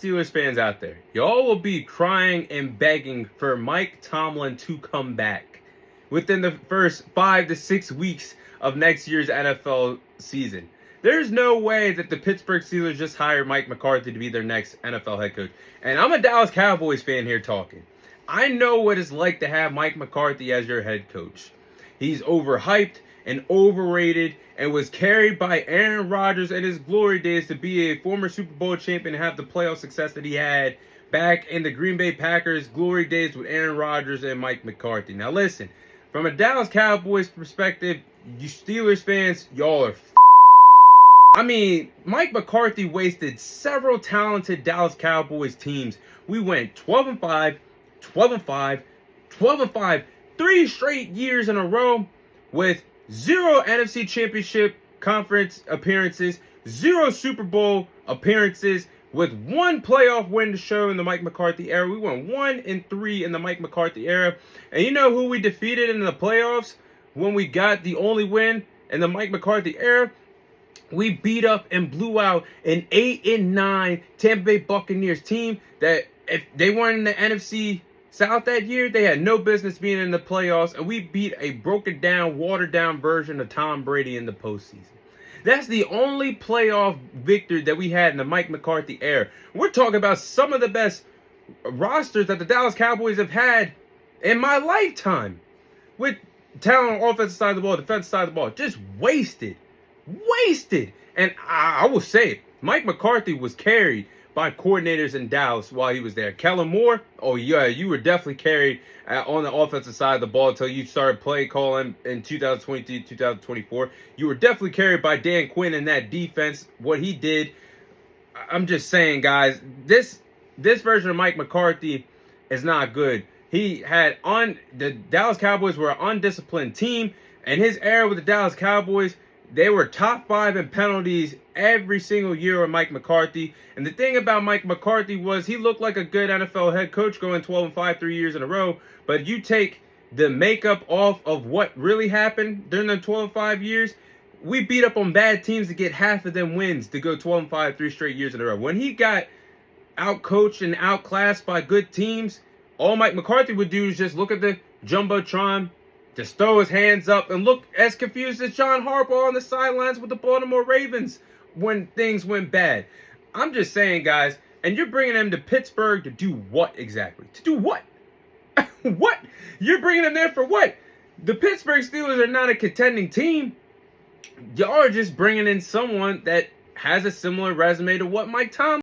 Steelers fans out there, y'all will be crying and begging for Mike Tomlin to come back within the first 5 to 6 weeks of next year's NFL season. There's no way that the Pittsburgh Steelers just hired Mike McCarthy to be their next NFL head coach. And I'm a Dallas Cowboys fan here talking. I know what it's like to have Mike McCarthy as your head coach. He's overhyped and overrated and was carried by Aaron Rodgers in his glory days to be a former Super Bowl champion and have the playoff success that he had back in the Green Bay Packers glory days with Aaron Rodgers and Mike McCarthy. Now listen, from a Dallas Cowboys perspective, you Steelers fans, y'all are I mean, Mike McCarthy wasted several talented Dallas Cowboys teams. We went 12-5, 12-5, 12-5, 3 straight years in a row with 0 NFC Championship Conference appearances, 0 Super Bowl appearances, with 1 playoff win to show in the Mike McCarthy era. We went 1-3 in the Mike McCarthy era. And you know who we defeated in the playoffs when we got the only win in the Mike McCarthy era? We beat up and blew out an 8-9 Tampa Bay Buccaneers team that if they weren't in the NFC South that year, they had no business being in the playoffs, and we beat a broken down, watered down version of Tom Brady in the postseason. That's the only playoff victory that we had in the Mike McCarthy era. We're talking about some of the best rosters that the Dallas Cowboys have had in my lifetime. With talent on offensive side of the ball, defensive side of the ball, just wasted. And I will say it, Mike McCarthy was carried by coordinators in Dallas while he was there. Kellen Moore, oh yeah, you were definitely carried on the offensive side of the ball until you started play calling in 2022, 2024. You were definitely carried by Dan Quinn in that defense. What he did, I'm just saying, guys, this version of Mike McCarthy is not good. The Dallas Cowboys were an undisciplined team, and his era with the Dallas Cowboys, they were top 5 in penalties every single year with Mike McCarthy. And the thing about Mike McCarthy was he looked like a good NFL head coach going 12-5 3 years in a row. But you take the makeup off of what really happened during the 12-5 years, we beat up on bad teams to get half of them wins to go 12-5 3 straight years in a row. When he got outcoached and outclassed by good teams, all Mike McCarthy would do is just look at the Jumbotron, just throw his hands up and look as confused as John Harbaugh on the sidelines with the Baltimore Ravens when things went bad. I'm just saying, guys, and you're bringing him to Pittsburgh to do what exactly? To do what? What? You're bringing him there for what? The Pittsburgh Steelers are not a contending team. Y'all are just bringing in someone that has a similar resume to what Mike Tomlin